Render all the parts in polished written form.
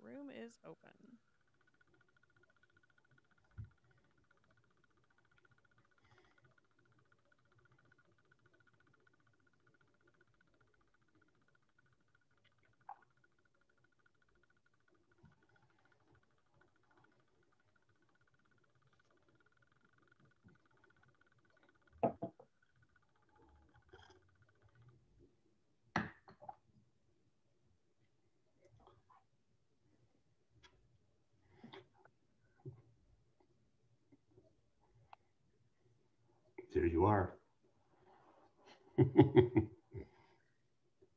Room is open. There you are.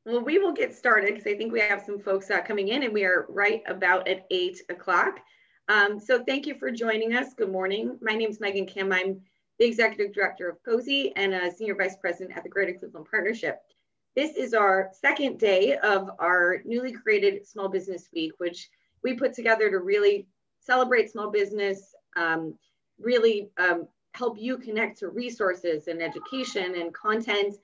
Well, we will get started because I think we have some folks coming in and we are right about at 8 o'clock. So thank you for joining us. Good morning. My name is Megan Kim. I'm the Executive Director of COSI and a Senior Vice President at the Greater Cleveland Partnership. This is our second day of our newly created Small Business Week, which we put together to really celebrate small business, really help you connect to resources and education and content,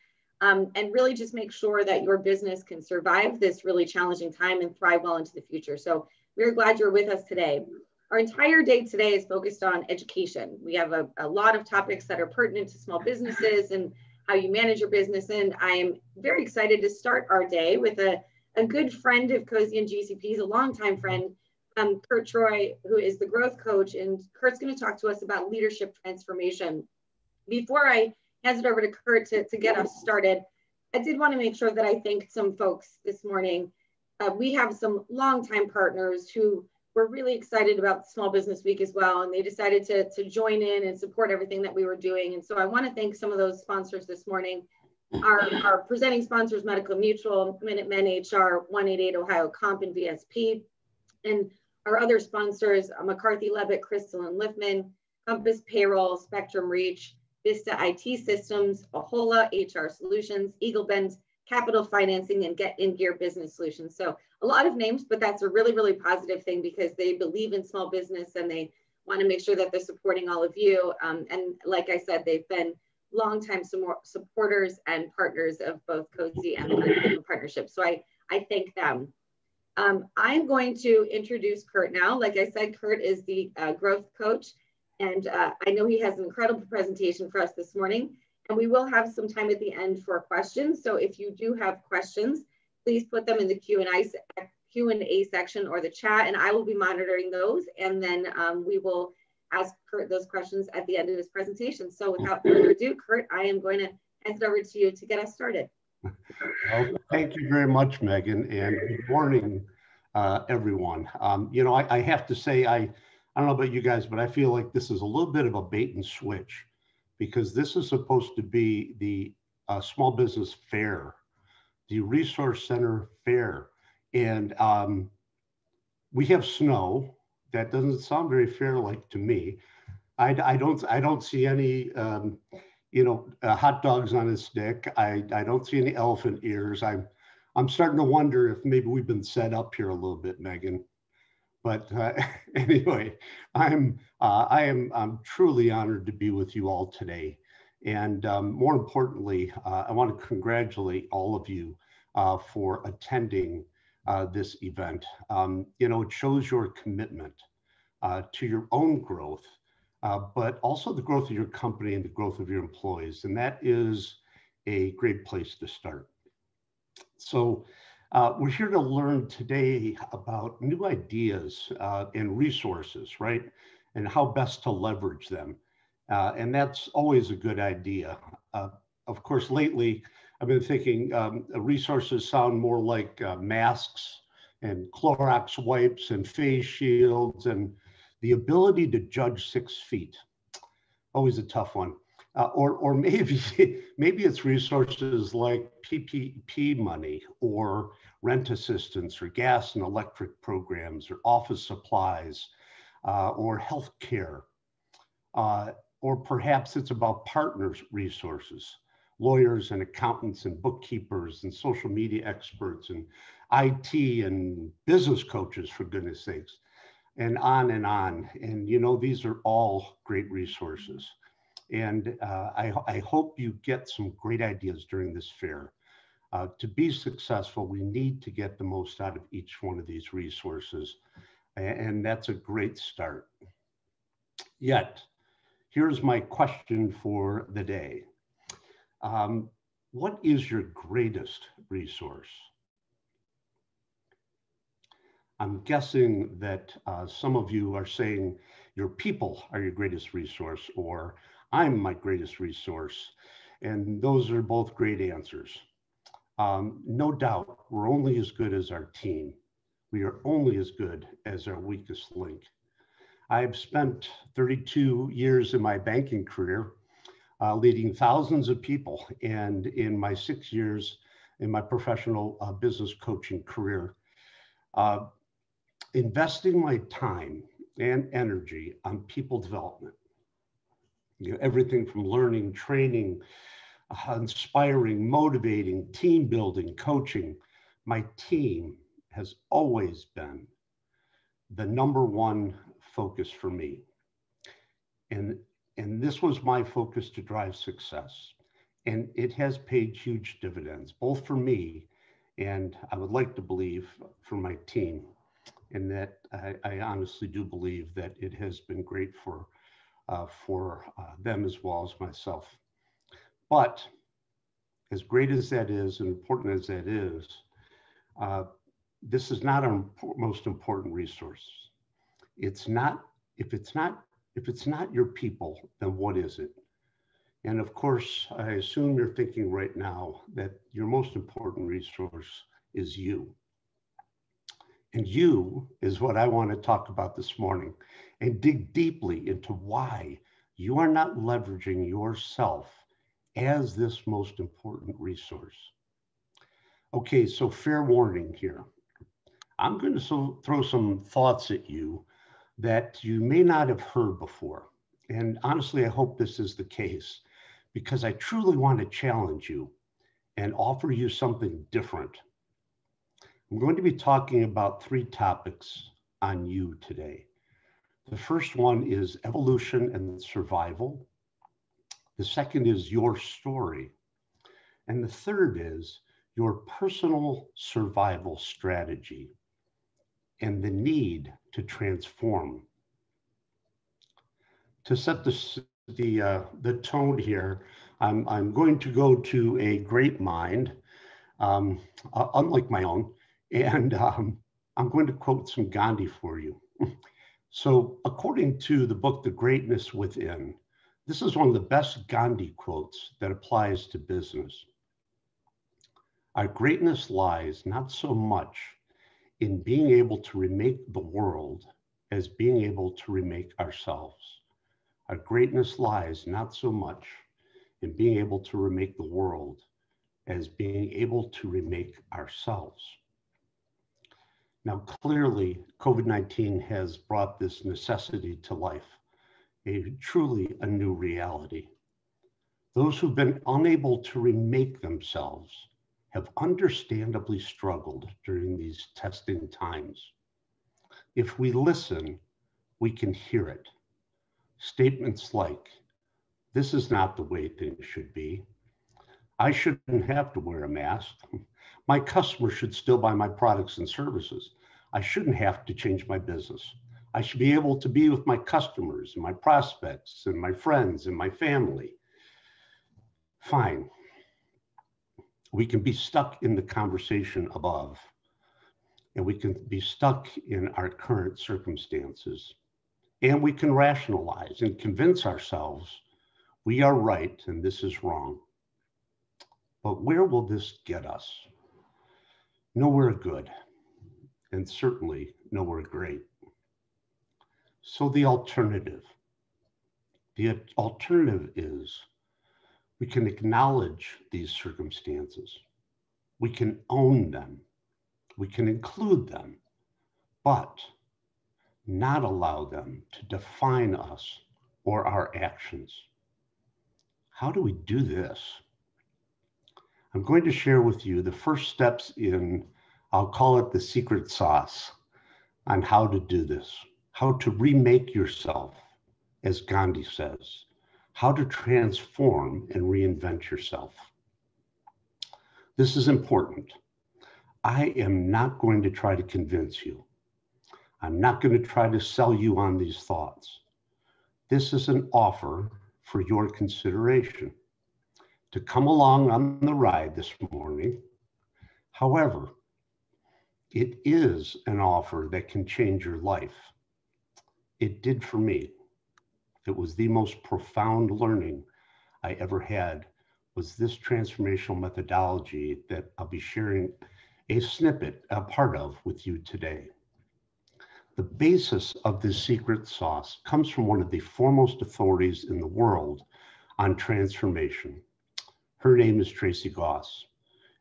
and really just make sure that your business can survive this really challenging time and thrive well into the future. So we're glad you're with us today. Our entire day today is focused on education. We have a lot of topics that are pertinent to small businesses and how you manage your business. And I am very excited to start our day with a good friend of COSI and GCP's, a longtime friend, Kurt Treu, who is the growth coach. And Kurt's going to talk to us about leadership transformation. Before I hand it over to Kurt to get us started, I did want to make sure that I thank some folks this morning. We have some longtime partners who were really excited about Small Business Week as well, and they decided to join in and support everything that we were doing. And so I want to thank some of those sponsors this morning. Our presenting sponsors, Medical Mutual, Minutemen HR, 188 Ohio Comp and VSP, and our other sponsors, McCarthy Levitt, Crystal and Liftman, Compass Payroll, Spectrum Reach, Vista IT Systems, Ahola HR Solutions, Eagle Bend Capital Financing, and Get In Gear Business Solutions. So a lot of names, but that's a really, really positive thing because they believe in small business and they want to make sure that they're supporting all of you. And like I said, they've been longtime supporters and partners of both COSI and the Greater Cleveland Partnership. So I thank them. I'm going to introduce Kurt now. Like I said, Kurt is the growth coach. And I know he has an incredible presentation for us this morning, and we will have some time at the end for questions. So if you do have questions, please put them in the Q&A section or the chat, and I will be monitoring those. And then we will ask Kurt those questions at the end of his presentation. So without further ado, Kurt, I am going to hand it over to you to get us started. Well, thank you very much, Megan, and good morning, everyone. You know, I have to say, I don't know about you guys, but I feel like this is a little bit of a bait and switch because this is supposed to be the small business fair, the resource center fair. And we have snow. That doesn't sound very fair, like to me. I don't see any, hot dogs on a stick. I don't see any elephant ears. I'm starting to wonder if maybe we've been set up here a little bit, Megan. But anyway, I am truly honored to be with you all today. And more importantly, I want to congratulate all of you for attending this event. It shows your commitment to your own growth, but also the growth of your company and the growth of your employees. And that is a great place to start. So we're here to learn today about new ideas and resources, right? And how best to leverage them. And that's always a good idea. Of course, lately, I've been thinking resources sound more like masks and Clorox wipes and face shields and the ability to judge 6 feet. Always a tough one. Or maybe it's resources like PPP money or rent assistance or gas and electric programs or office supplies or healthcare. Or perhaps it's about partners resources, lawyers and accountants and bookkeepers and social media experts and IT and business coaches, for goodness sakes, and on and on. And these are all great resources. And I hope you get some great ideas during this fair. To be successful, we need to get the most out of each one of these resources, and that's a great start. Yet, here's my question for the day. What is your greatest resource? I'm guessing that some of you are saying your people are your greatest resource, or I'm my greatest resource. And those are both great answers. No doubt, we're only as good as our team. We are only as good as our weakest link. I've spent 32 years in my banking career leading thousands of people, and in my 6 years in my professional business coaching career, investing my time and energy on people development. Everything from learning, training, inspiring, motivating, team building, coaching. My team has always been the number one focus for me. And this was my focus to drive success. And it has paid huge dividends, both for me and I would like to believe for my team. And that I honestly do believe that it has been great for them as well as myself. But as great as that is and important as that is, this is not our most important resource. It's not. If it's not your people, then what is it? And of course, I assume you're thinking right now that your most important resource is you. And you is what I want to talk about this morning and dig deeply into why you are not leveraging yourself as this most important resource. Okay, so fair warning here. I'm going to throw some thoughts at you that you may not have heard before. And honestly, I hope this is the case because I truly want to challenge you and offer you something different. I'm going to be talking about 3 topics on you today. The first one is evolution and survival. The second is your story. And the third is your personal survival strategy and the need to transform. To set the tone here, I'm going to go to a great mind, unlike my own, and I'm going to quote some Gandhi for you. So according to the book, The Greatness Within, this is one of the best Gandhi quotes that applies to business. Our greatness lies not so much in being able to remake the world as being able to remake ourselves. Our greatness lies not so much in being able to remake the world as being able to remake ourselves. Now, clearly, COVID-19 has brought this necessity to life, truly a new reality. Those who've been unable to remake themselves have understandably struggled during these testing times. If we listen, we can hear it. Statements like, "This is not the way things should be. I shouldn't have to wear a mask. My customers should still buy my products and services. I shouldn't have to change my business. I should be able to be with my customers and my prospects and my friends and my family." Fine. We can be stuck in the conversation above, and we can be stuck in our current circumstances, and we can rationalize and convince ourselves we are right and this is wrong. But where will this get us? Nowhere good, and certainly nowhere great. So the alternative is we can acknowledge these circumstances. We can own them. We can include them, but not allow them to define us or our actions. How do we do this? I'm going to share with you the first steps in, I'll call it the secret sauce, on how to do this, how to remake yourself, as Gandhi says, how to transform and reinvent yourself. This is important. I am not going to try to convince you. I'm not going to try to sell you on these thoughts. This is an offer for your consideration to come along on the ride this morning. However, it is an offer that can change your life. It did for me. It was the most profound learning I ever had, was this transformational methodology that I'll be sharing a snippet, a part of with you today. The basis of this secret sauce comes from one of the foremost authorities in the world on transformation. Her name is Tracy Goss,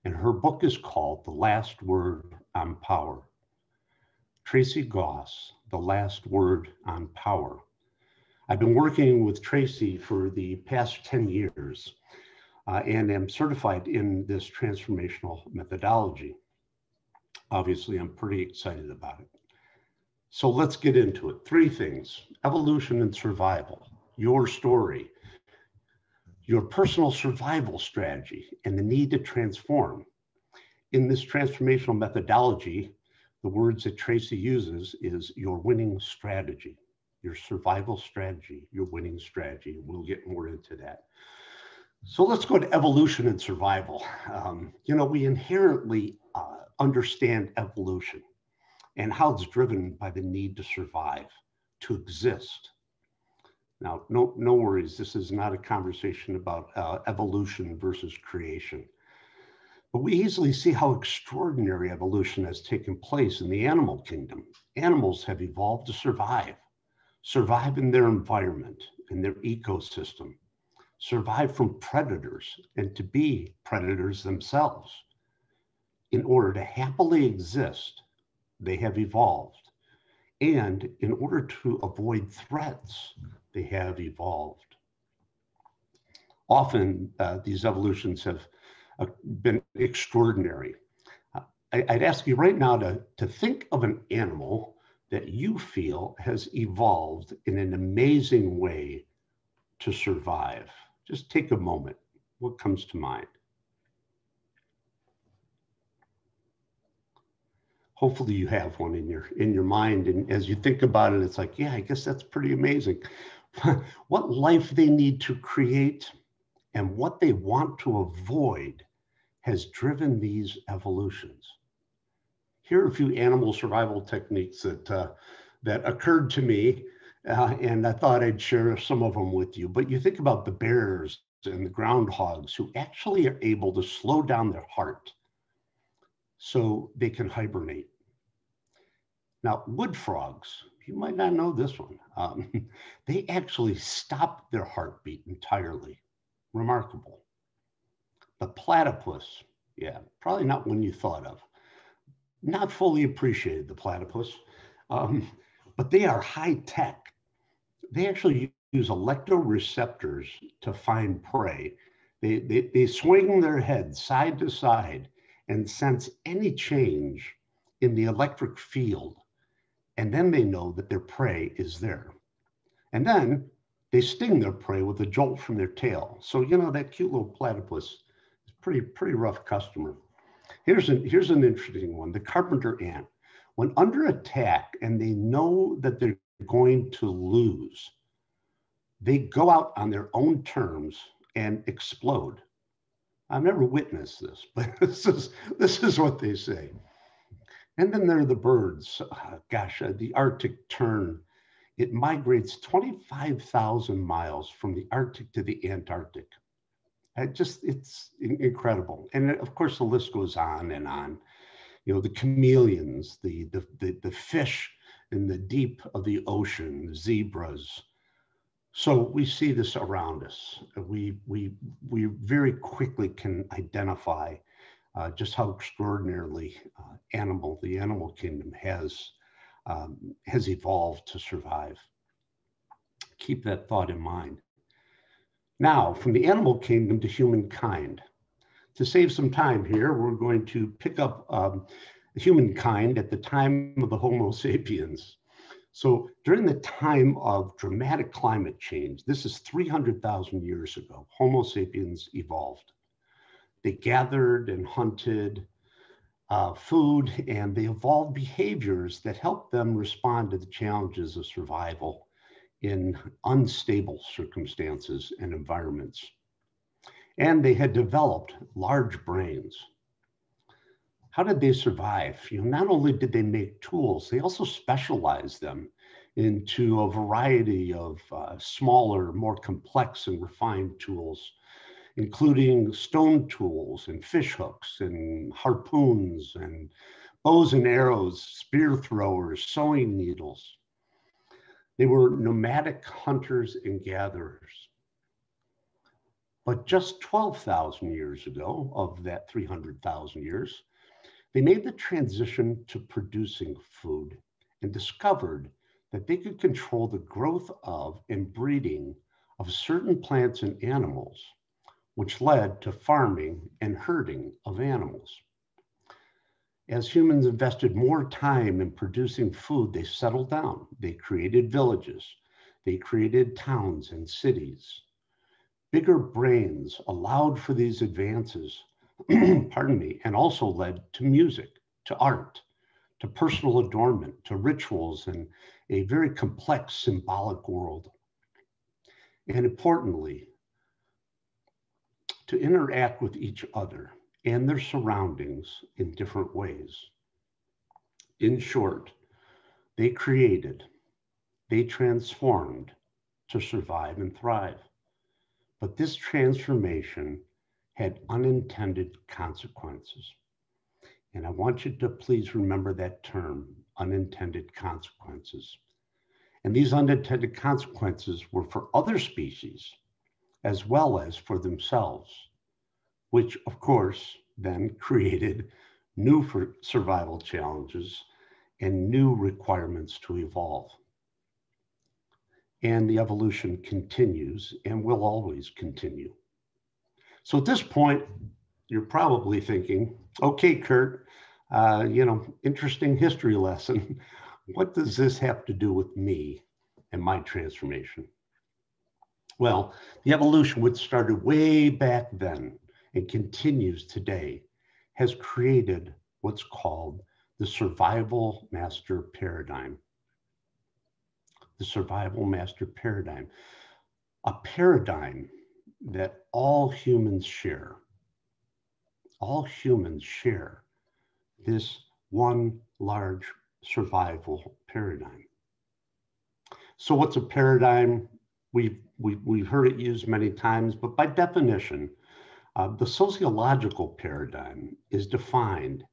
and her book is called The Last Word on Power. Tracy Goss, The Last Word on Power. I've been working with Tracy for the past 10 years and am certified in this transformational methodology. Obviously, I'm pretty excited about it. So let's get into it. 3 things: evolution and survival, your story, your personal survival strategy, and the need to transform. In this transformational methodology, the words that Tracy uses is your winning strategy, your survival strategy, your winning strategy. We'll get more into that. So let's go to evolution and survival. We inherently understand evolution and how it's driven by the need to survive, to exist. Now, no worries, this is not a conversation about evolution versus creation. But we easily see how extraordinary evolution has taken place in the animal kingdom. Animals have evolved to survive in their environment, in their ecosystem, survive from predators, and to be predators themselves. In order to happily exist, they have evolved. And in order to avoid threats, they have evolved. Often, these evolutions have been extraordinary. I'd ask you right now to think of an animal that you feel has evolved in an amazing way to survive. Just take a moment. What comes to mind? Hopefully you have one in your mind, and as you think about it, it's like, yeah, I guess that's pretty amazing. What life they need to create and what they want to avoid has driven these evolutions. Here are a few animal survival techniques that occurred to me, and I thought I'd share some of them with you. But you think about the bears and the groundhogs who actually are able to slow down their heart so they can hibernate. Now, wood frogs, you might not know this one. They actually stop their heartbeat entirely. Remarkable. The platypus, yeah, probably not one you thought of. Not fully appreciated, the platypus, but they are high tech. They actually use electroreceptors to find prey. They swing their heads side to side and sense any change in the electric field. And then they know that their prey is there. And then they sting their prey with a jolt from their tail. So, that cute little platypus is pretty rough customer. Here's an interesting one, the carpenter ant. When under attack and they know that they're going to lose, they go out on their own terms and explode. I've never witnessed this, but this is what they say. And then there are the birds. The Arctic tern. It migrates 25,000 miles from the Arctic to the Antarctic. It's incredible. And of course, the list goes on and on. The chameleons, the fish in the deep of the ocean, the zebras. So we see this around us. We very quickly can identify just how extraordinarily the animal kingdom has evolved to survive. Keep that thought in mind. Now, from the animal kingdom to humankind. To save some time here, we're going to pick up humankind at the time of the Homo sapiens. So during the time of dramatic climate change, this is 300,000 years ago, Homo sapiens evolved. They gathered and hunted food, and they evolved behaviors that helped them respond to the challenges of survival in unstable circumstances and environments. And they had developed large brains. How did they survive? Not only did they make tools, they also specialized them into a variety of smaller, more complex and refined tools, including stone tools and fish hooks and harpoons and bows and arrows, spear throwers, sewing needles. They were nomadic hunters and gatherers. But just 12,000 years ago, of that 300,000 years, they made the transition to producing food and discovered that they could control the growth of and breeding of certain plants and animals, which led to farming and herding of animals. As humans invested more time in producing food, they settled down. They created villages. They created towns and cities. Bigger brains allowed for these advances, pardon me, and also led to music, to art, to personal adornment, to rituals, and a very complex symbolic world. And importantly, to interact with each other and their surroundings in different ways. In short, they created, they transformed to survive and thrive. But this transformation had unintended consequences. And I want you to please remember that term, unintended consequences. And these unintended consequences were for other species as well as for themselves, which of course then created new survival challenges and new requirements to evolve. And the evolution continues and will always continue. So at this point, you're probably thinking, okay, Kurt, interesting history lesson. What does this have to do with me and my transformation? Well, the evolution, which started way back then and continues today, has created what's called the survival master paradigm. The survival master paradigm, a paradigm that all humans share. All humans share this one large survival paradigm. So what's a paradigm? We've heard it used many times, but by definition, the sociological paradigm is defined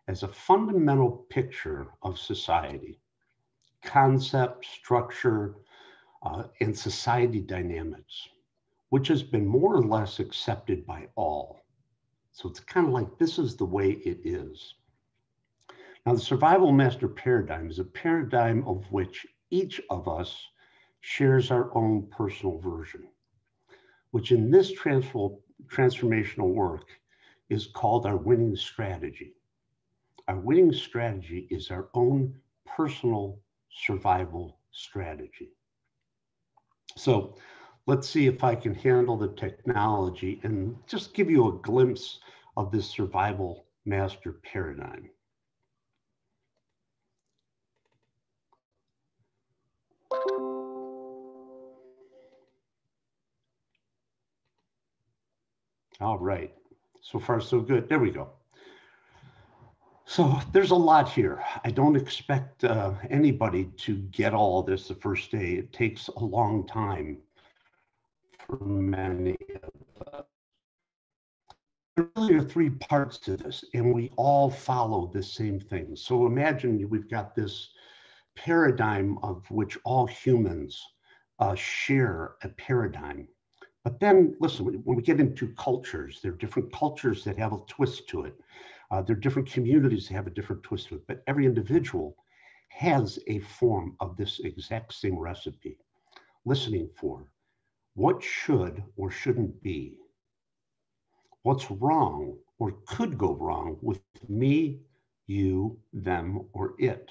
as a fundamental picture of society, concept, structure, and society dynamics, which has been more or less accepted by all. So it's kind of like, this is the way it is. Now, the survival master paradigm is a paradigm of which each of us shares our own personal version, which in this transformational work is called our winning strategy. Our winning strategy is our own personal survival strategy. So let's see if I can handle the technology and just give you a glimpse of this survival master paradigm. All right, so far so good. There we go. So there's a lot here. I don't expect anybody to get all this the first day. It takes a long time for many of us. There really are three parts to this, and we all follow the same thing. So imagine we've got this paradigm of which all humans share a paradigm. But then, listen, when we get into cultures, there are different cultures that have a twist to it. There are different communities that have a different twist to it, but every individual has a form of this exact same recipe, listening for what should or shouldn't be, what's wrong or could go wrong with me, you, them, or it.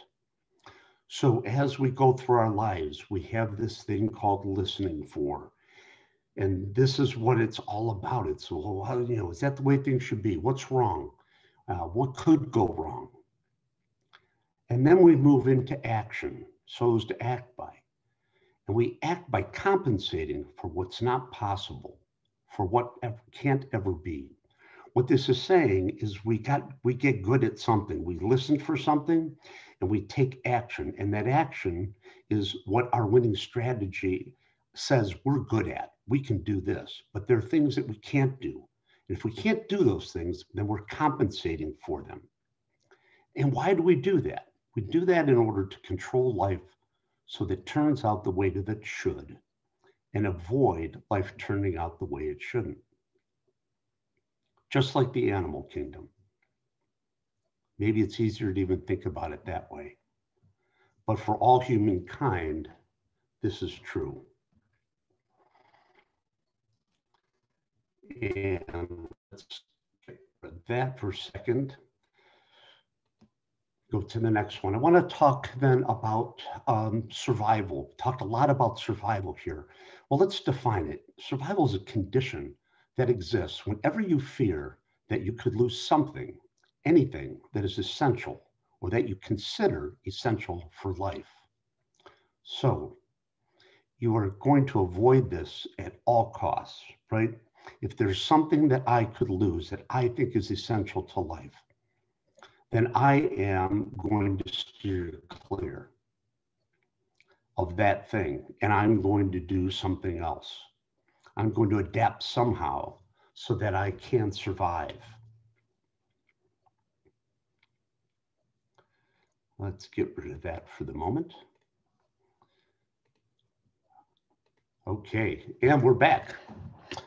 So as we go through our lives, we have this thing called listening for. And this is what it's all about. It's, well, how, you know, is that the way things should be? What's wrong? What could go wrong? And then we move into action, so as to act by. And we act by compensating for what's not possible, for what can't ever be. What this is saying is we get good at something. We listen for something and we take action. And that action is what our winning strategy says we're good at. We can do this, but there are things that we can't do. And if we can't do those things, then we're compensating for them. And why do we do that? We do that in order to control life so that it turns out the way that it should, and avoid life turning out the way it shouldn't. Just like the animal kingdom. Maybe it's easier to even think about it that way. But for all humankind, this is true. And let's get rid of that for a second. Go to the next one. I want to talk then about survival. Talked a lot about survival here. Well, let's define it. Survival is a condition that exists whenever you fear that you could lose something, anything that is essential or that you consider essential for life. So you are going to avoid this at all costs, right? If there's something that I could lose that I think is essential to life, then I am going to steer clear of that thing, and I'm going to do something else. I'm going to adapt somehow so that I can survive. Let's get rid of that for the moment. Okay, and we're back.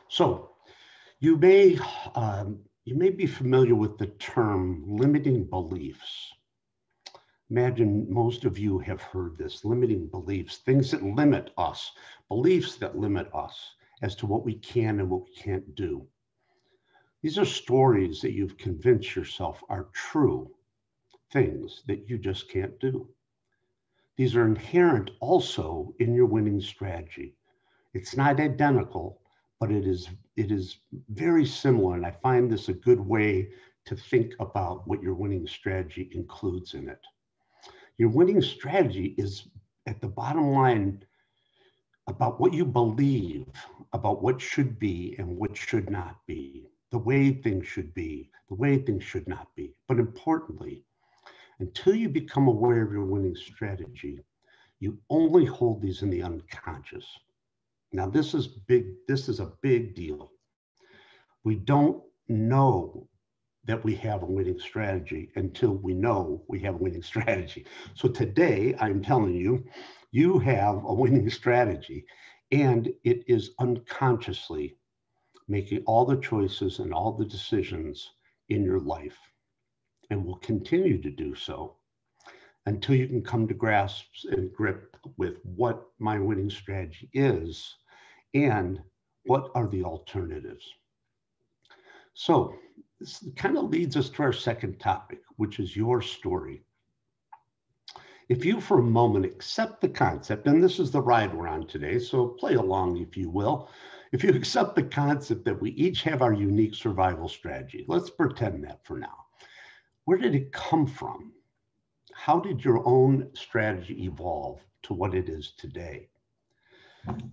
So you may be familiar with the term limiting beliefs. Imagine most of you have heard this, limiting beliefs, things that limit us, beliefs that limit us as to what we can and what we can't do. These are stories that you've convinced yourself are true things that you just can't do. These are inherent also in your winning strategy. It's not identical, but it is very similar. And I find this a good way to think about what your winning strategy includes in it. Your winning strategy is at the bottom line about what you believe about what should be and what should not be, the way things should be, the way things should not be. But importantly, until you become aware of your winning strategy, you only hold these in the unconscious. Now, this is big. This is a big deal. We don't know that we have a winning strategy until we know we have a winning strategy. So today, I'm telling you, you have a winning strategy, and it is unconsciously making all the choices and all the decisions in your life, and will continue to do so until you can come to grasp and grip with what my winning strategy is and what are the alternatives. So this kind of leads us to our second topic, which is your story. If you for a moment accept the concept, and this is the ride we're on today, so play along if you will. If you accept the concept that we each have our unique survival strategy, let's pretend that for now. Where did it come from? How did your own strategy evolve to what it is today?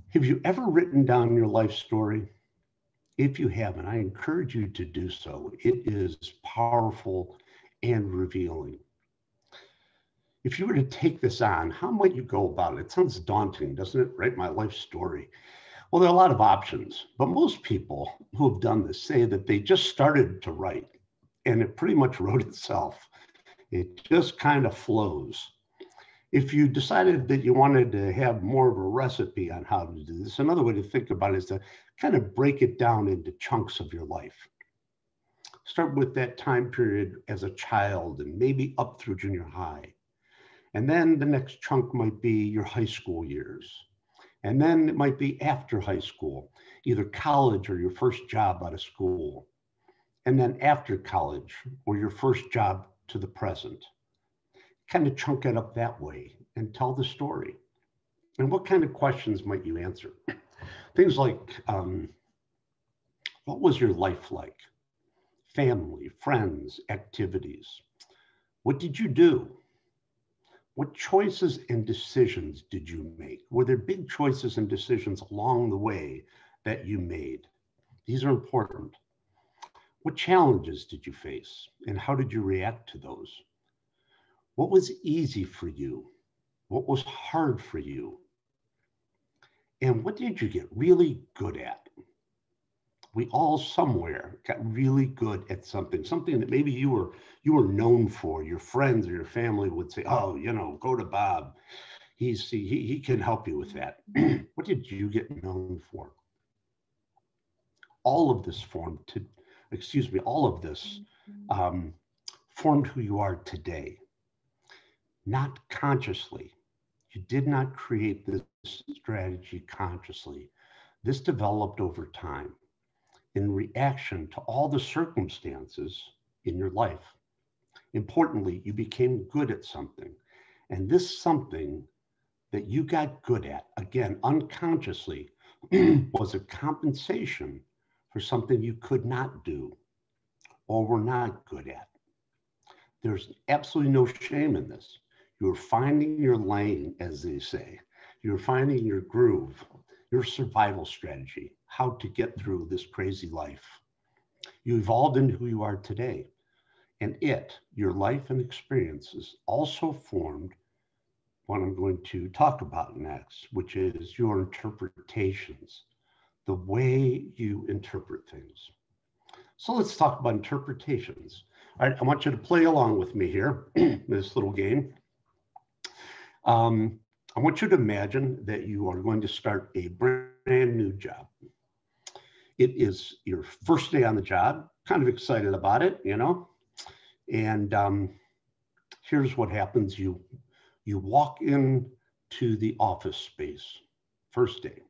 Have you ever written down your life story? If you haven't, I encourage you to do so. It is powerful and revealing. If you were to take this on, how might you go about it? It sounds daunting, doesn't it? Write my life story. Well, there are a lot of options, but most people who have done this say that they just started to write and it pretty much wrote itself. It just kind of flows. If you decided that you wanted to have more of a recipe on how to do this, another way to think about it is to kind of break it down into chunks of your life. Start with that time period as a child and maybe up through junior high. And then the next chunk might be your high school years. And then it might be after high school, either college or your first job out of school. And then after college or your first job to the present. Kind of chunk it up that way and tell the story. And what kind of questions might you answer? Things like, what was your life like? Family, friends, activities. What did you do? What choices and decisions did you make? Were there big choices and decisions along the way that you made? These are important. What challenges did you face and how did you react to those? What was easy for you? What was hard for you? And what did you get really good at? We all somewhere got really good at something that maybe you were known for. Your friends or your family would say, oh, go to Bob. He can help you with that. What did you get known for? All of this formed who you are today. Not consciously. You did not create this strategy consciously. This developed over time in reaction to all the circumstances in your life. Importantly, you became good at something. And this something that you got good at, again, unconsciously, was a compensation for something you could not do or were not good at. There's absolutely no shame in this. You're finding your lane, as they say. You're finding your groove, your survival strategy, how to get through this crazy life. You evolved into who you are today. And your life and experiences also formed what I'm going to talk about next, which is your interpretations, the way you interpret things. So let's talk about interpretations. All right, I want you to play along with me here in this little game. I want you to imagine that you are going to start a brand new job. It is your first day on the job, kind of excited about it, and here's what happens. You walk into the office space, first day.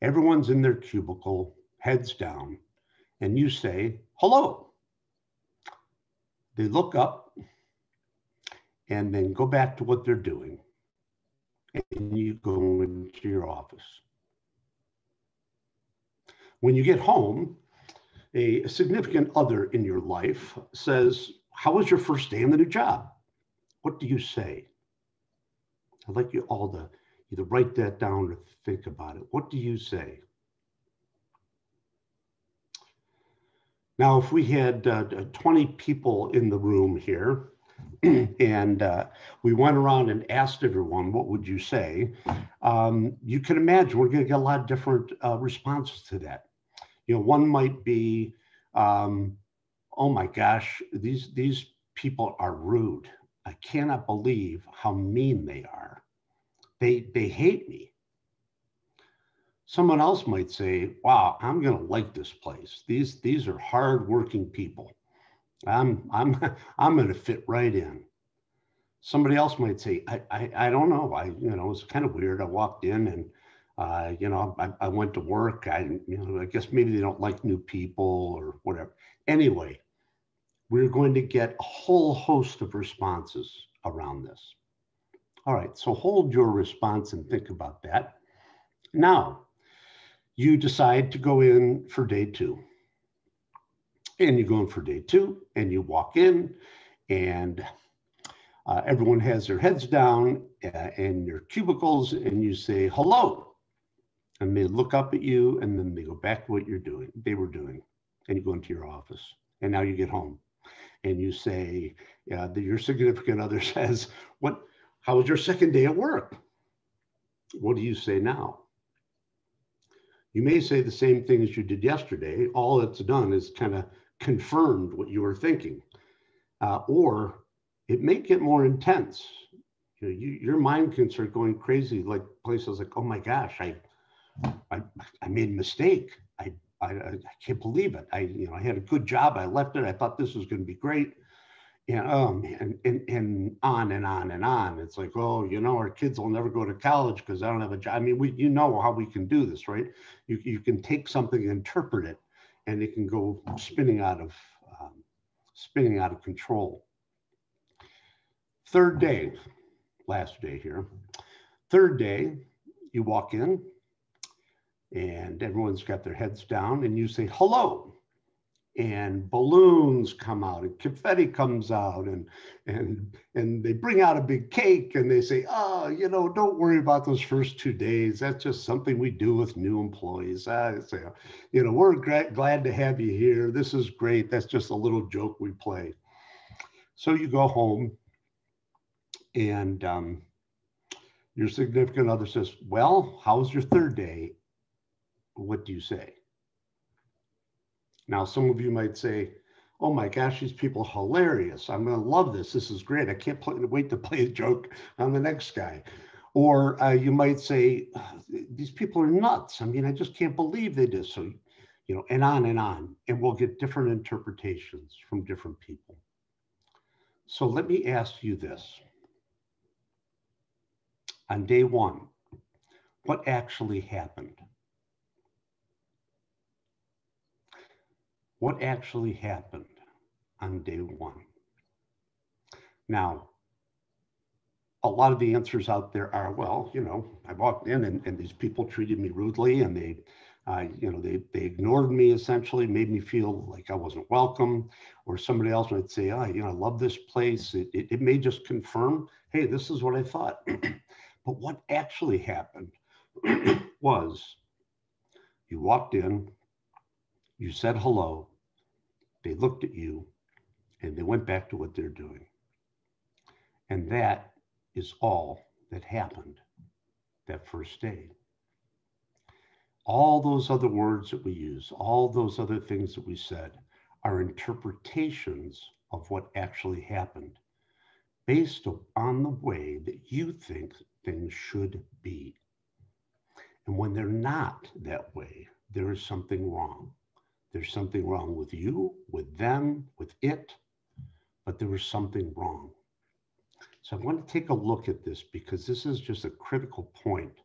Everyone's in their cubicle, heads down, and you say, hello. They look up and then go back to what they're doing. And you go into your office. When you get home, a significant other in your life says, how was your first day on the new job? What do you say? I'd like you all to either write that down or think about it. What do you say? Now, if we had 20 people in the room here, and we went around and asked everyone, what would you say? You can imagine we're going to get a lot of different responses to that. One might be, oh my gosh, these people are rude. I cannot believe how mean they are. They hate me. Someone else might say, wow, I'm going to like this place. These are hardworking people. I'm going to fit right in. Somebody else might say, I don't know. It's kind of weird. I walked in and, I went to work. I guess maybe they don't like new people or whatever. Anyway, we're going to get a whole host of responses around this. All right, so hold your response and think about that. Now, you decide to go in for day 2. And you go in for day 2 and you walk in and everyone has their heads down in your cubicles and you say, hello. And they look up at you and then they go back to what they were doing. And you go into your office and now you get home and you say, your significant other says, how was your second day at work? What do you say now? You may say the same thing as you did yesterday. All it's done is kind of confirmed what you were thinking. Or it may get more intense. Your mind can start going crazy, like places like, oh my gosh, I made a mistake. I can't believe it. I had a good job. I left it. I thought this was going to be great. And and on and on and on. It's like, oh, our kids will never go to college because I don't have a job. I mean, you know how we can do this, right? You can take something and interpret it, and it can go spinning out of control. Third day, last day here. Third day, you walk in. and everyone's got their heads down, and you say, hello. And balloons come out and confetti comes out and they bring out a big cake and they say, oh, you know, don't worry about those first 2 days. That's just something we do with new employees. I say, you know, we're glad to have you here. This is great. That's just a little joke we play. So you go home and your significant other says, well, how's your third day? What do you say? Now, some of you might say, oh my gosh, these people are hilarious. I'm going to love this. This is great. I can't wait to play a joke on the next guy. Or you might say, these people are nuts. I mean, I just can't believe they did. So, you know, and on. And we'll get different interpretations from different people. So let me ask you this. On day one, what actually happened? What actually happened on day one? Now, a lot of the answers out there are, well, you know, I walked in and these people treated me rudely and they ignored me, essentially, made me feel like I wasn't welcome. Or somebody else might say, oh, you know, I love this place. It may just confirm, hey, this is what I thought. But what actually happened was you walked in, you said hello, they looked at you, and they went back to what they're doing. And that is all that happened that first day. All those other words that we use, all those other things that we said are interpretations of what actually happened based on the way that you think things should be. And when they're not that way, there is something wrong. There's something wrong with you, with them, with it, but there was something wrong. So I want to take a look at this because this is just a critical point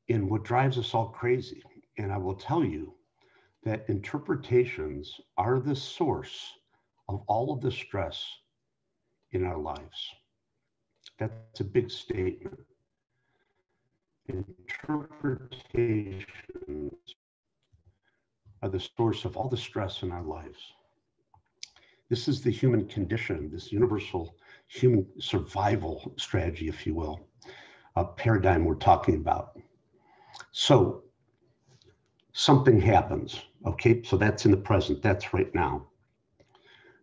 in what drives us all crazy. And I will tell you that interpretations are the source of all of the stress in our lives. That's a big statement. Interpretations are the source of all the stress in our lives. This is the human condition, this universal human survival strategy, if you will, a paradigm we're talking about. So something happens, okay? So that's in the present, that's right now.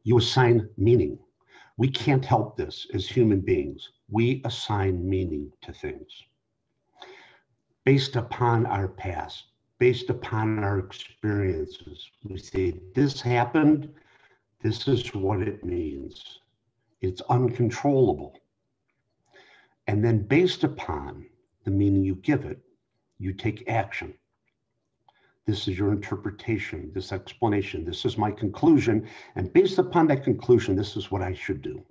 You assign meaning. We can't help this as human beings. We assign meaning to things based upon our past, based upon our experiences. We say, this happened, this is what it means. It's uncontrollable. And then based upon the meaning you give it, you take action. This is your interpretation, this explanation, this is my conclusion. And based upon that conclusion, this is what I should do.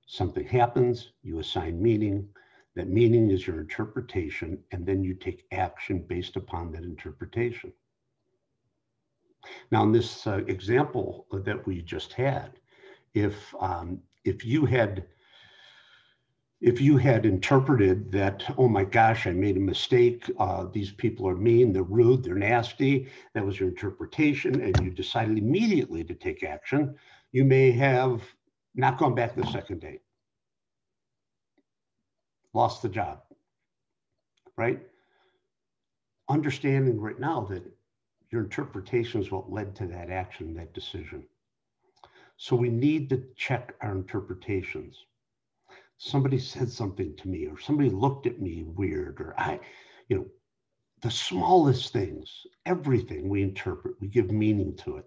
Something happens, you assign meaning. That meaning is your interpretation, and then you take action based upon that interpretation. Now, in this example that we just had, if you had interpreted that, oh my gosh, I made a mistake, these people are mean, they're rude, they're nasty, that was your interpretation, and you decided immediately to take action, you may have not gone back the second day. Lost the job, right? Understanding right now that your interpretation is what led to that action, that decision. So we need to check our interpretations. Somebody said something to me, or somebody looked at me weird, or the smallest things, everything we interpret, we give meaning to it.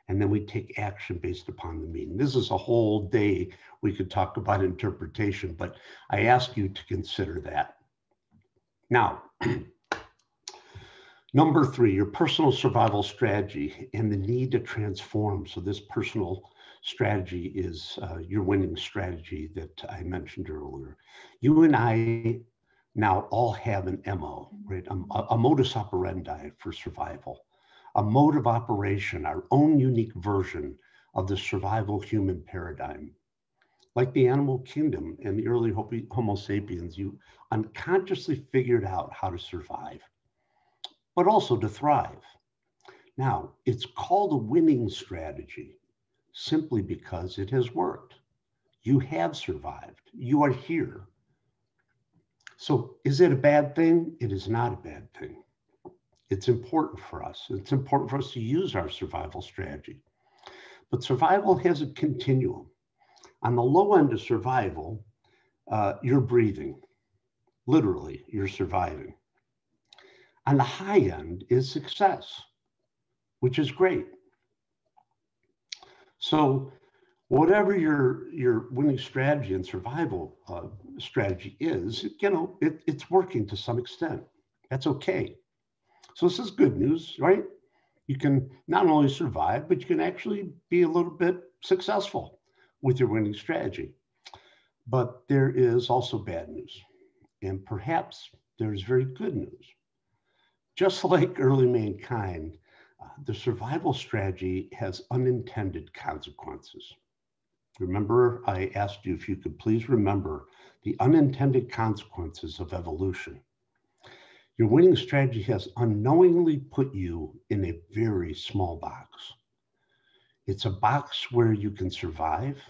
And then we take action based upon the meaning. This is a whole day we could talk about interpretation, but I ask you to consider that. Now, number 3, your personal survival strategy and the need to transform. So this personal strategy is your winning strategy that I mentioned earlier. You and I now all have an MO, right? A modus operandi for survival. A mode of operation, our own unique version of the survival human paradigm. Like the animal kingdom and the early Homo sapiens, you unconsciously figured out how to survive. but also to thrive. Now, it's called a winning strategy simply because it has worked. You have survived. You are here. So is it a bad thing? It is not a bad thing. It's important for us. It's important for us to use our survival strategy. But survival has a continuum. On the low end of survival, you're breathing. Literally, you're surviving. On the high end is success, which is great. So whatever your winning strategy and survival strategy is, it's working to some extent. That's okay. So this is good news, right? You can not only survive, but you can actually be a little bit successful with your winning strategy. But there is also bad news. And perhaps there's very good news. Just like early mankind, the survival strategy has unintended consequences. Remember, I asked you if you could please remember the unintended consequences of evolution. Your winning strategy has unknowingly put you in a very small box. It's a box where you can survive,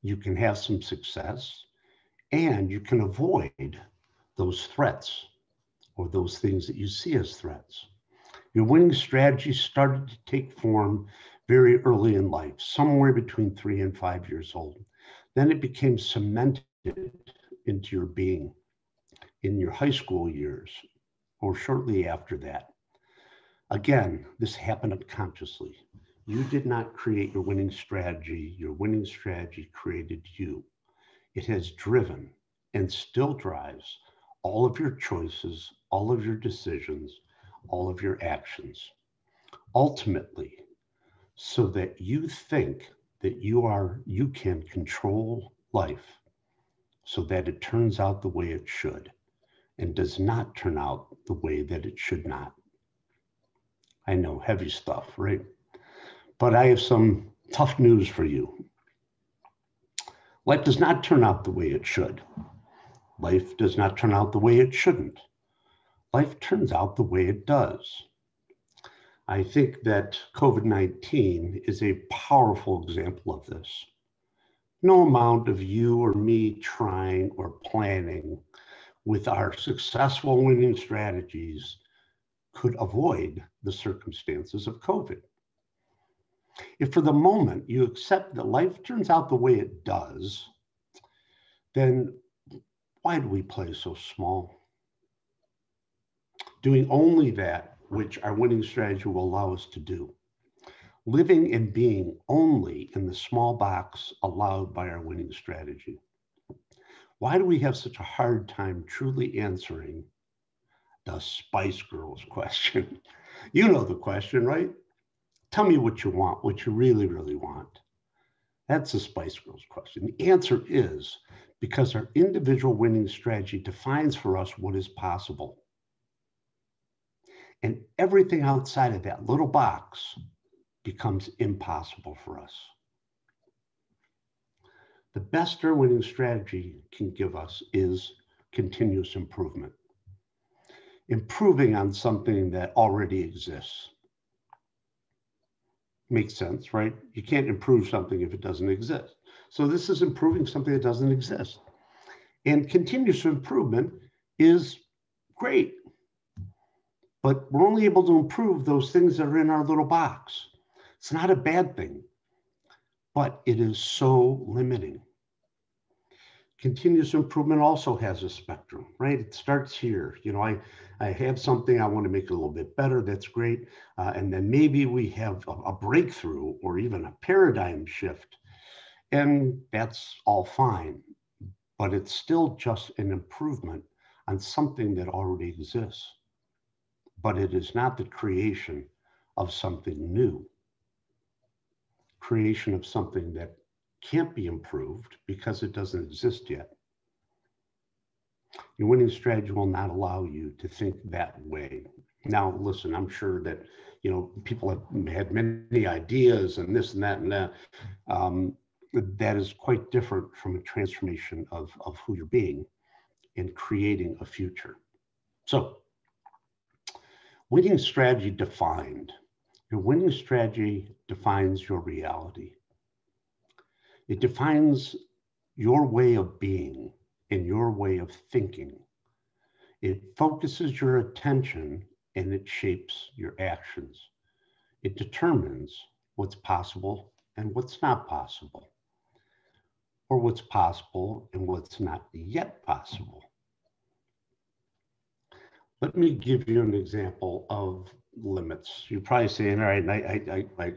you can have some success, and you can avoid those threats or those things that you see as threats. Your winning strategy started to take form very early in life, somewhere between 3 and 5 years old. Then it became cemented into your being in your high school years or shortly after that. Again, this happened unconsciously. You did not create your winning strategy. Your winning strategy created you. It has driven and still drives all of your choices, all of your decisions, all of your actions. Ultimately, so that you think that you can control life so that it turns out the way it should and does not turn out the way that it should not. I know, heavy stuff, right? But I have some tough news for you. Life does not turn out the way it should. Life does not turn out the way it shouldn't. Life turns out the way it does. I think that COVID-19 is a powerful example of this. No amount of you or me trying or planning with our successful winning strategies could avoid the circumstances of COVID. If for the moment you accept that life turns out the way it does, then why do we play so small? Doing only that which our winning strategy will allow us to do. Living and being only in the small box allowed by our winning strategy. Why do we have such a hard time truly answering the Spice Girls question? You know the question, right? Tell me what you want, what you really, really want. That's the Spice Girls question. The answer is because our individual winning strategy defines for us what is possible. And everything outside of that little box becomes impossible for us. The best our winning strategy can give us is continuous improvement. Improving on something that already exists. Makes sense, right? You can't improve something if it doesn't exist. So this is improving something that doesn't exist. And continuous improvement is great. But we're only able to improve those things that are in our little box. It's not a bad thing, but it is so limiting. Continuous improvement also has a spectrum, right? It starts here. I have something, I want to make it a little bit better. That's great. And then maybe we have a breakthrough or even a paradigm shift. And that's all fine. But it's still just an improvement on something that already exists. But it is not the creation of something new. Creation of something that can't be improved because it doesn't exist yet. Your winning strategy will not allow you to think that way. Now, listen, I'm sure that people have had many ideas and this and that and that. That is quite different from a transformation of who you're being and creating a future. So, Winning strategy defined. Your winning strategy defines your reality. It defines your way of being and your way of thinking. It focuses your attention and it shapes your actions. It determines what's possible and what's not possible, or what's possible and what's not yet possible. Let me give you an example of limits. You're probably saying, all right,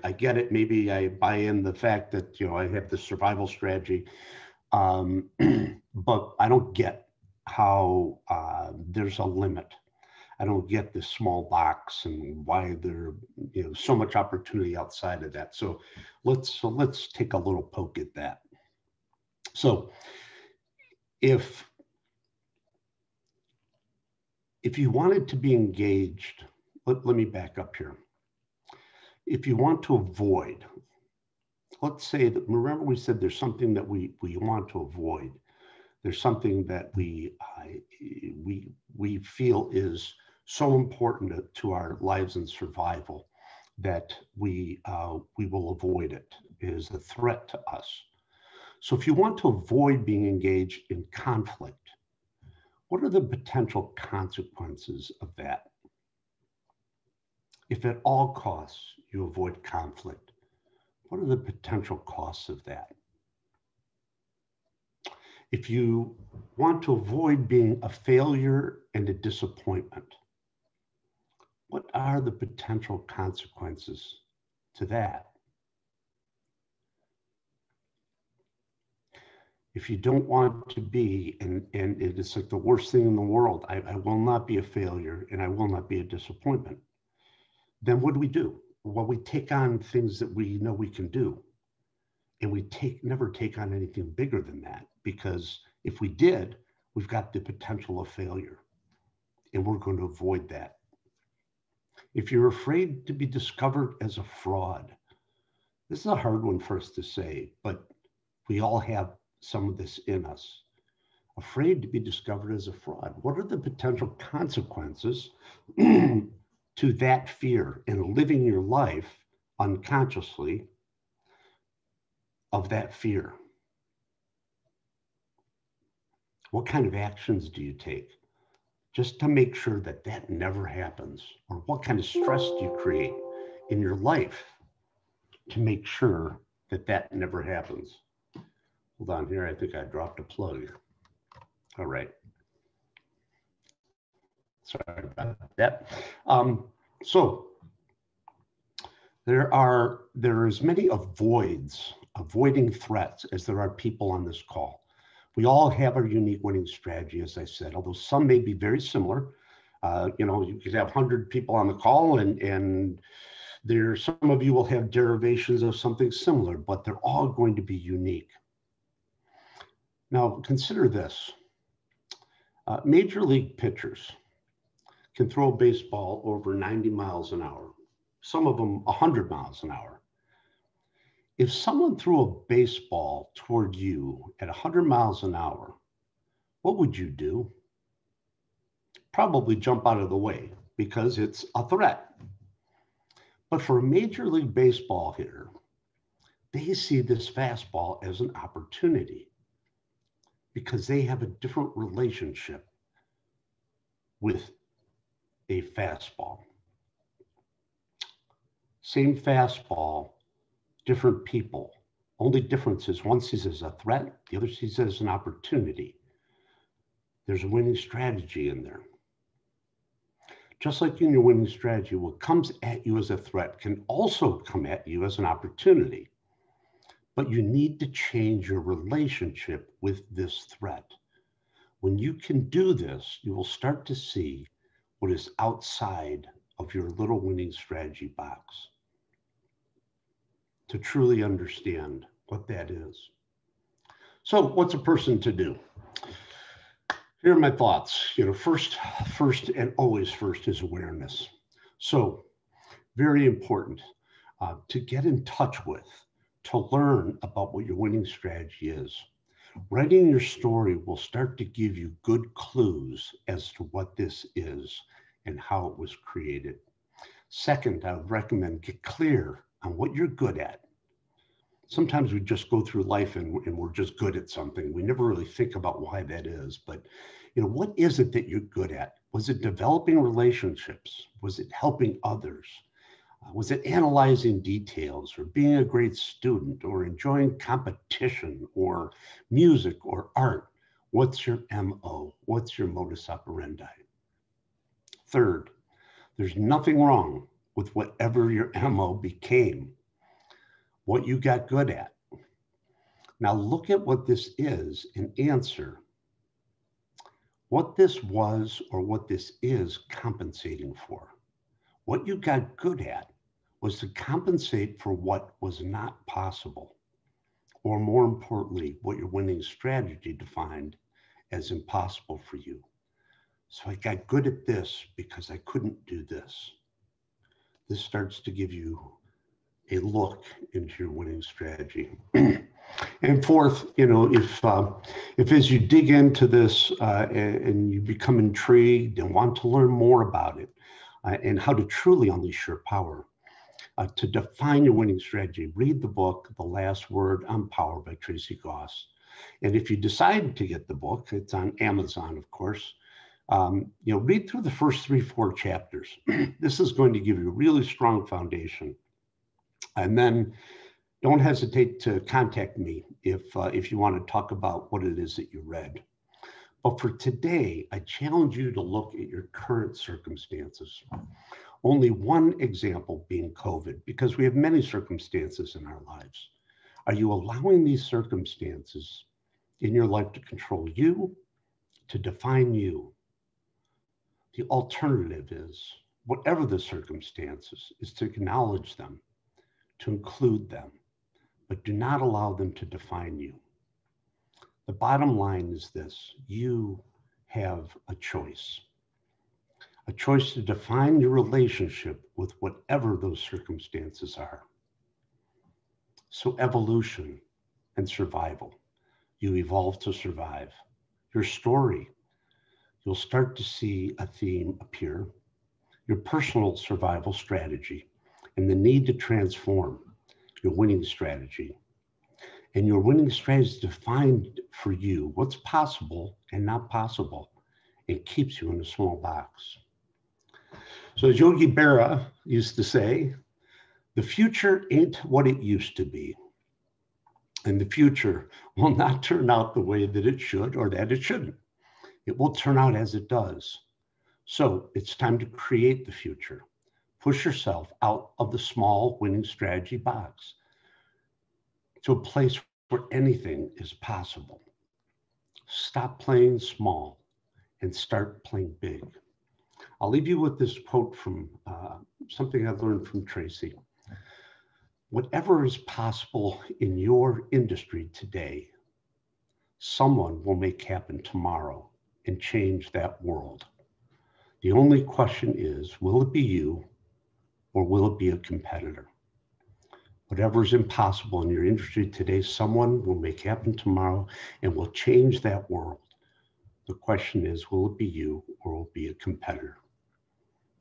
I get it. Maybe I buy in the fact that, I have the survival strategy, but I don't get how there's a limit. I don't get this small box and why there, so much opportunity outside of that. So let's take a little poke at that. So if you wanted to be engaged, let me back up here. If you want to avoid, let's say that, remember we said there's something that we want to avoid. There's something that we feel is so important to our lives and survival that we will avoid it. It is a threat to us. So if you want to avoid being engaged in conflict, what are the potential consequences of that? If at all costs you avoid conflict, what are the potential costs of that? If you want to avoid being a failure and a disappointment, what are the potential consequences to that? If you don't want to be, and it is like the worst thing in the world, I will not be a failure and I will not be a disappointment, then what do? Well, we take on things that we know we can do. And we never take on anything bigger than that, because if we did, we've got the potential of failure and we're going to avoid that. If you're afraid to be discovered as a fraud, this is a hard one for us to say, but we all have some of this in us. Afraid to be discovered as a fraud. What are the potential consequences to that fear and living your life unconsciously of that fear? What kind of actions do you take just to make sure that that never happens? Or what kind of stress do you create in your life to make sure that that never happens? Hold on here, I think I dropped a plug. All right. Sorry about that. So there are as many avoiding threats as there are people on this call. We all have our unique winning strategy, as I said, although some may be very similar. You could have 100 people on the call and some of you will have derivations of something similar, but they're all going to be unique. Now, consider this. Major league pitchers can throw a baseball over 90 miles an hour, some of them 100 miles an hour. If someone threw a baseball toward you at 100 miles an hour, what would you do? Probably jump out of the way because it's a threat. But for a Major League Baseball hitter, they see this fastball as an opportunity because they have a different relationship with a fastball. Same fastball, different people. Only difference is one sees it as a threat, the other sees it as an opportunity. There's a winning strategy in there. Just like in your winning strategy, what comes at you as a threat can also come at you as an opportunity. But you need to change your relationship with this threat. When you can do this, you will start to see what is outside of your little winning strategy box to truly understand what that is. So what's a person to do? Here are my thoughts. First and always first is awareness. So very important to get in touch with, to learn about what your winning strategy is. Writing your story will start to give you good clues as to what this is and how it was created. Second, I would recommend get clear on what you're good at. Sometimes we just go through life and we're just good at something. We never really think about why that is. But, what is it that you're good at? Was it developing relationships? Was it helping others? Was it analyzing details or being a great student or enjoying competition or music or art? What's your MO? What's your modus operandi? Third, there's nothing wrong with whatever your MO became, what you got good at. Now look at what this is and answer what this was or what this is compensating for. What you got good at was to compensate for what was not possible, or more importantly, what your winning strategy defined as impossible for you. So I got good at this because I couldn't do this. This starts to give you a look into your winning strategy. And fourth, if as you dig into this and you become intrigued and want to learn more about it and how to truly unleash your power, to define your winning strategy, read the book, The Last Word on Power by Tracy Goss. And if you decide to get the book, it's on Amazon, of course, read through the first 3-4 chapters. This is going to give you a really strong foundation. And then don't hesitate to contact me if you want to talk about what it is that you read. But for today, I challenge you to look at your current circumstances. Only one example being COVID, because we have many circumstances in our lives. Are you allowing these circumstances in your life to control you, to define you? The alternative is, whatever the circumstances, is to acknowledge them, to include them, but do not allow them to define you. The bottom line is this: you have a choice to define your relationship with whatever those circumstances are. So evolution and survival. You evolve to survive. Your story, you'll start to see a theme appear. Your personal survival strategy and the need to transform your winning strategy. And your winning strategy is defined for you what's possible and not possible. It keeps you in a small box. So as Yogi Berra used to say, the future ain't what it used to be. And the future will not turn out the way that it should or that it shouldn't. It will turn out as it does. So it's time to create the future. Push yourself out of the small winning strategy box to a place where anything is possible. Stop playing small and start playing big. I'll leave you with this quote from something I learned from Tracy. Whatever is possible in your industry today, someone will make happen tomorrow and change that world. The only question is, will it be you or will it be a competitor? Whatever is impossible in your industry today, someone will make happen tomorrow and will change that world. The question is, will it be you or will it be a competitor?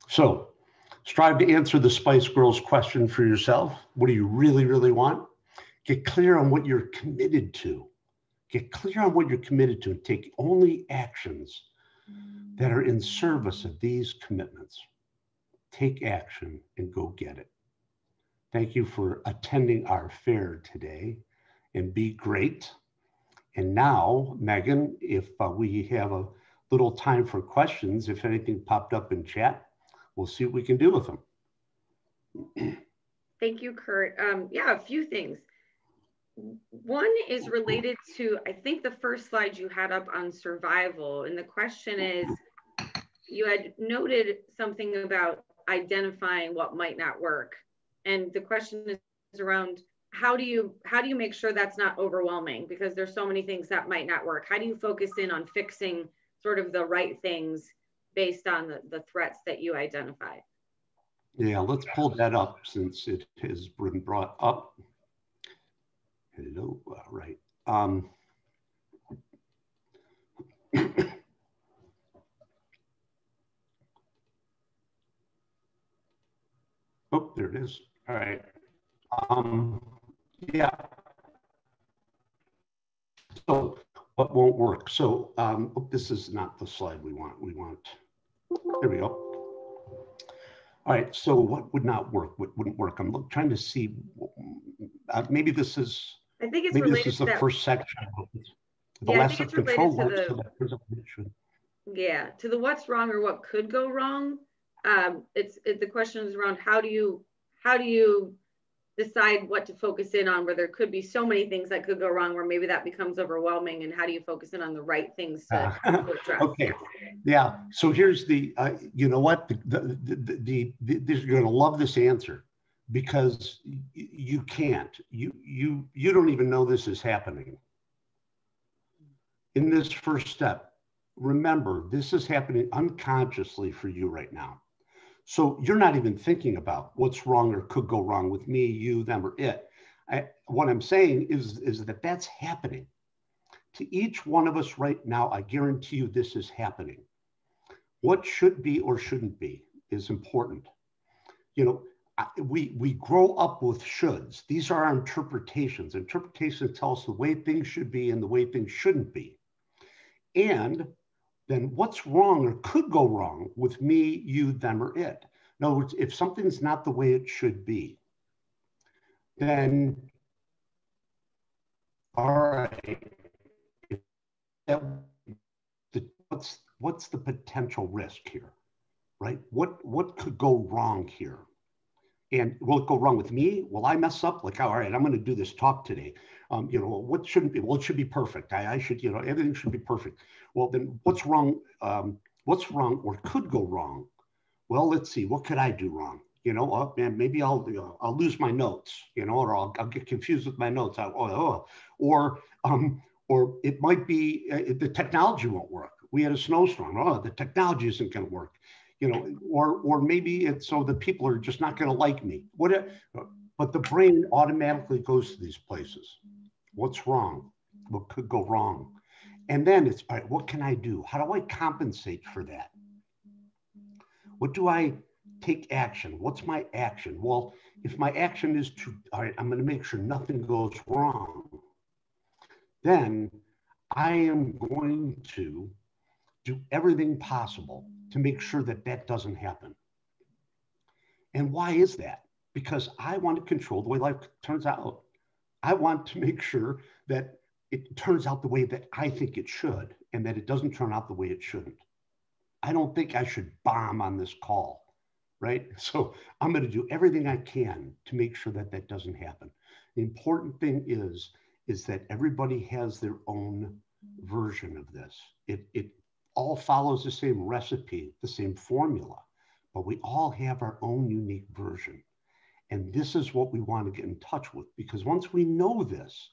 So strive to answer the Spice Girls question for yourself. What do you really, really want? Get clear on what you're committed to. Get clear on what you're committed to and take only actions that are in service of these commitments. Take action and go get it. Thank you for attending our fair today, and be great. And now, Megan, if we have a little time for questions, if anything popped up in chat, we'll see what we can do with them. Thank you, Kurt. Yeah, a few things. One is related to, I think, the first slide you had up on survival. And the question is, you had noted something about identifying what might not work. And the question is around, how do you make sure that's not overwhelming? Because there's so many things that might not work. How do you focus in on fixing sort of the right things based on the threats that you identify? Yeah, let's pull that up since it has been brought up. Hello, right. is. All right. Yeah. So what won't work? So this is not the slide we want. There we go. All right, so what would not work? What wouldn't work? I'm trying to see, maybe this is, I think it's maybe related this is to the that. first section. The Yeah, I less think of it's control, related less to of preservation. yeah, to the what's wrong or what could go wrong. The question is around how do you decide what to focus in on, where there could be so many things that could go wrong, where maybe that becomes overwhelming, and how do you focus in on the right things to address? Okay, yeah. So here's the, you know what, you're going to love this answer, because you can't, you don't even know this is happening. In this first step, remember, this is happening unconsciously for you right now. So you're not even thinking about what's wrong or could go wrong with me, you, them, or it. What I'm saying is that that's happening. To each one of us right now, I guarantee you this is happening. What should be or shouldn't be is important. You know, we grow up with shoulds. These are our interpretations. Interpretations tell us the way things should be and the way things shouldn't be. And then what's wrong or could go wrong with me, you, them, or it. In other words, if something's not the way it should be, then, all right, what's the potential risk here, right? What could go wrong here? And will it go wrong with me? Will I mess up? Like, all right, I'm going to do this talk today. You know, what shouldn't be? Well, it should be perfect. I should, you know, everything should be perfect. Well, then what's wrong? What's wrong or could go wrong? Well, let's see. What could I do wrong? You know, maybe I'll lose my notes. You know, or I'll get confused with my notes. Or it might be the technology won't work. We had a snowstorm. Oh, the technology isn't going to work. You know, or maybe it's so the people are just not going to like me. But the brain automatically goes to these places. What's wrong? What could go wrong? And then it's, all right, what can I do? How do I compensate for that? What do I take action? What's my action? Well, if my action is to, all right, I'm going to make sure nothing goes wrong, then I am going to do everything possible to make sure that that doesn't happen. And why is that? Because I want to control the way life turns out. I want to make sure that it turns out the way that I think it should, and that it doesn't turn out the way it shouldn't. I don't think I should bomb on this call, right? So I'm going to do everything I can to make sure that that doesn't happen. The important thing is that everybody has their own version of this. It all follows the same recipe, the same formula, but we all have our own unique version. And this is what we want to get in touch with, because once we know this,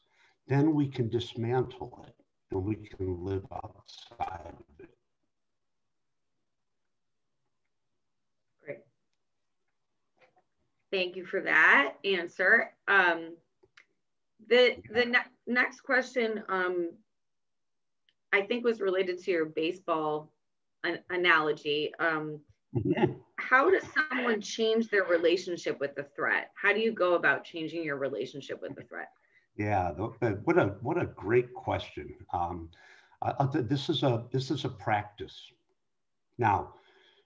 then we can dismantle it and we can live outside of it. Great. Thank you for that answer. The next question, I think, was related to your baseball analogy. How does someone change their relationship with the threat? How do you go about changing your relationship with the threat? Yeah, what a great question. This is a practice. Now,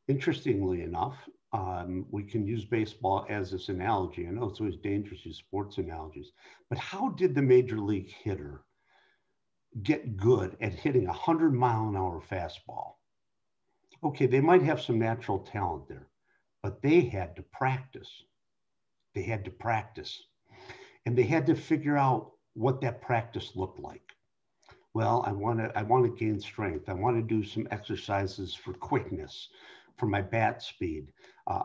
interestingly enough, we can use baseball as this analogy. I know it's always dangerous to use sports analogies, but how did the major league hitter get good at hitting 100-mile-an-hour fastball? Okay, they might have some natural talent there, but they had to practice. They had to practice. And they had to figure out what that practice looked like. Well, I want to gain strength. I want to do some exercises for quickness, for my bat speed.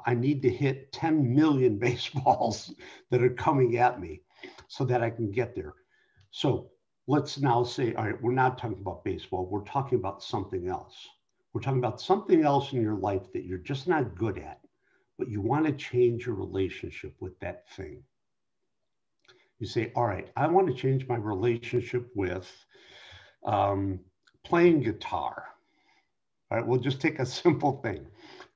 I need to hit 10 million baseballs that are coming at me so that I can get there. So let's now say, all right, we're not talking about baseball. We're talking about something else. We're talking about something else in your life that you're just not good at, but you want to change your relationship with that thing. You say, all right, I want to change my relationship with playing guitar. All right, we'll just take a simple thing.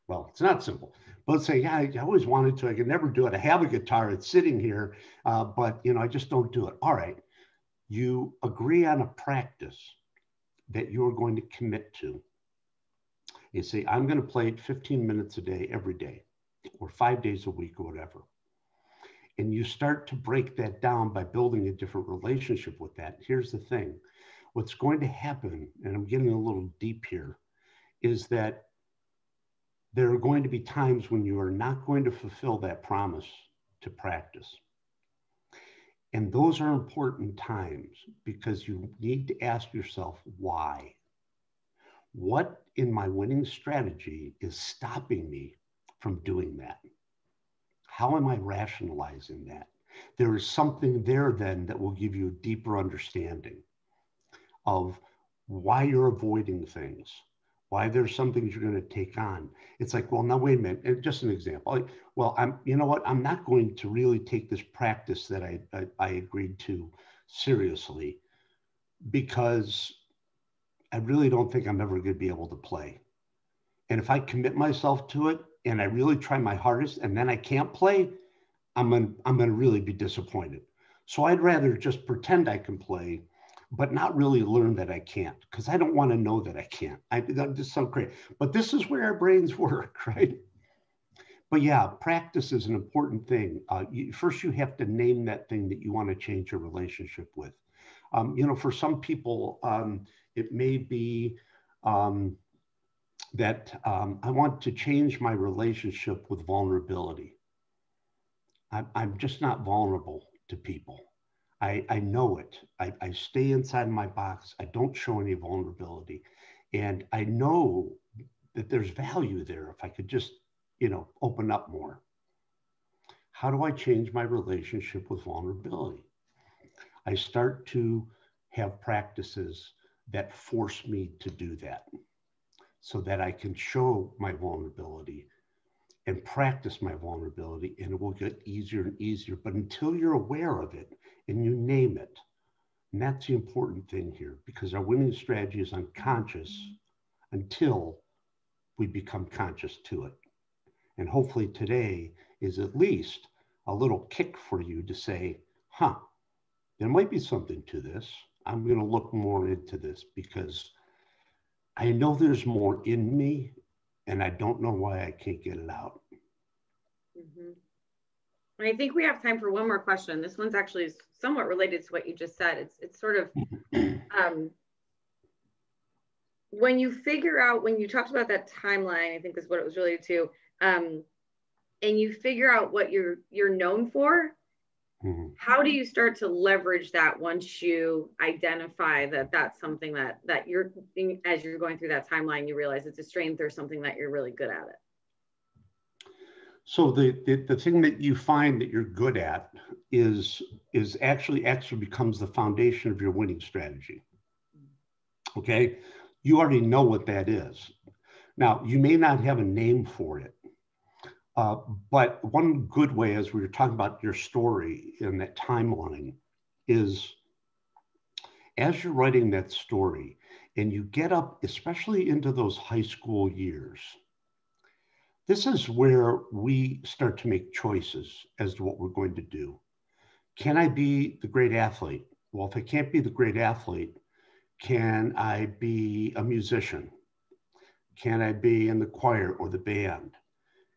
Well, it's not simple, let's say, yeah, I always wanted to, I could never do it. I have a guitar, it's sitting here, but I just don't do it. All right, you agree on a practice that you're going to commit to. You say, I'm going to play it 15 minutes a day, every day, or 5 days a week or whatever. And you start to break that down by building a different relationship with that. Here's the thing. What's going to happen, and I'm getting a little deep here, is that there are going to be times when you are not going to fulfill that promise to practice. And those are important times because you need to ask yourself, why? What in my winning strategy is stopping me from doing that? How am I rationalizing that? There is something there then that will give you a deeper understanding of why you're avoiding things, why there's some things you're going to take on. It's like, well, now wait a minute. And just an example. Well, you know what? I'm not going to really take this practice that I agreed to seriously because I really don't think I'm ever going to be able to play. And if I commit myself to it and I really try my hardest and then I can't play, I'm going to really be disappointed. So I'd rather just pretend I can play, but not really learn that I can't, because I don't want to know that I can't. That just sounds crazy. But this is where our brains work, right? But yeah, practice is an important thing. First, you have to name that thing that you want to change your relationship with. For some people, it may be that I want to change my relationship with vulnerability. I'm just not vulnerable to people. I know it. I stay inside my box. I don't show any vulnerability. And I know that there's value there if I could just, open up more. How do I change my relationship with vulnerability? I start to have practices that force me to do that so that I can show my vulnerability and practice my vulnerability, and it will get easier and easier. But until you're aware of it and you name it, and that's the important thing here, because our winning strategy is unconscious until we become conscious to it. And hopefully today is at least a little kick for you to say, there might be something to this. I'm going to look more into this because I know there's more in me and I don't know why I can't get it out. Mm-hmm. I think we have time for one more question. This one's actually somewhat related to what you just said. It's sort of, when you talked about that timeline, I think is what it was related to, and you figure out what you're known for, mm-hmm. How do you start to leverage that once you identify that that's something that you're, as you're going through that timeline, you realize it's a strength or something that you're really good at it? So the thing that you find that you're good at is actually becomes the foundation of your winning strategy. Okay, you already know what that is. Now, you may not have a name for it, but one good way, as we were talking about your story in that timeline, is as you're writing that story and you get up, especially into those high school years, this is where we start to make choices as to what we're going to do. Can I be the great athlete? Well, if I can't be the great athlete, can I be a musician? Can I be in the choir or the band?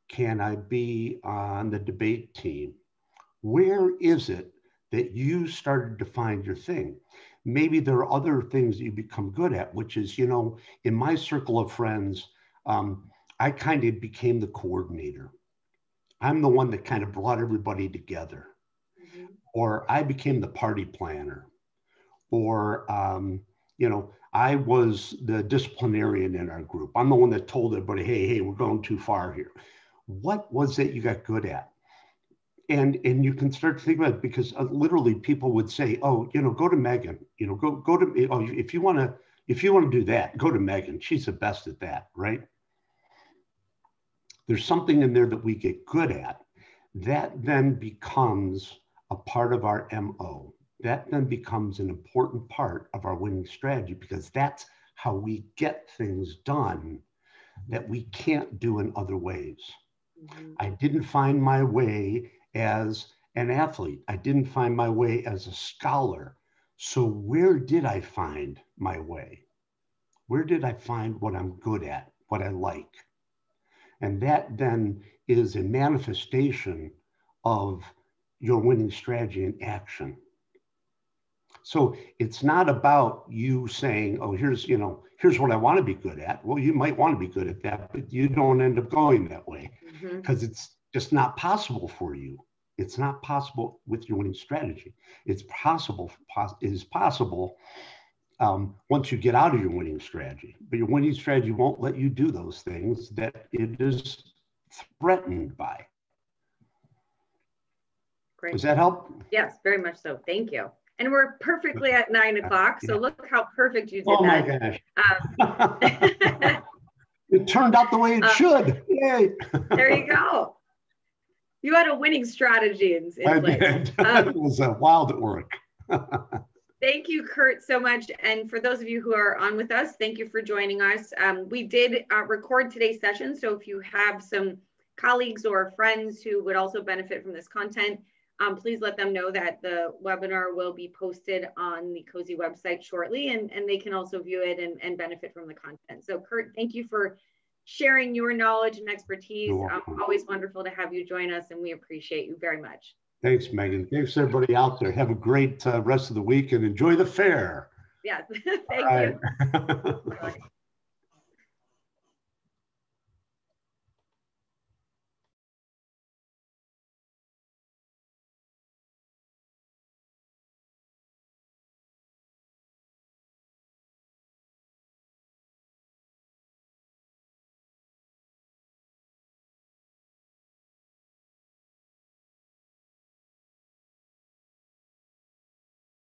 Can I be on the debate team? Where is it that you started to find your thing? Maybe there are other things that you become good at, which is, in my circle of friends, I kind of became the coordinator. I'm the one that kind of brought everybody together. Mm-hmm. Or I became the party planner. Or, I was the disciplinarian in our group. I'm the one that told everybody, hey, we're going too far here. What was it you got good at? And you can start to think about it, because literally people would say, oh, go to Megan, go to, oh, if you want to do that, go to Megan. She's the best at that, right? There's something in there that we get good at. That then becomes a part of our MO. That then becomes an important part of our winning strategy, because that's how we get things done that we can't do in other ways. I didn't find my way as an athlete. I didn't find my way as a scholar. So where did I find my way? Where did I find what I'm good at, what I like? And that then is a manifestation of your winning strategy in action. So it's not about you saying, oh, here's what I want to be good at. Well, you might want to be good at that, but you don't end up going that way because it's just not possible for you. It's not possible with your winning strategy. It's possible, it is possible once you get out of your winning strategy, but your winning strategy won't let you do those things that it is threatened by. Great. Does that help? Yes, very much so. Thank you. And we're perfectly at 9 o'clock. So look how perfect you did that. Oh my gosh. It turned out the way it should. Yay. There you go. You had a winning strategy in place. I did. It was wild at work. Thank you, Kurt, so much. And for those of you who are on with us, thank you for joining us. We did record today's session. So if you have some colleagues or friends who would also benefit from this content, please let them know that the webinar will be posted on the COSI website shortly, and they can also view it and benefit from the content. So Kurt, thank you for sharing your knowledge and expertise. Always wonderful to have you join us, and we appreciate you very much. Thanks, Megan. Thanks, everybody out there. Have a great rest of the week and enjoy the fair. Yes, thank you.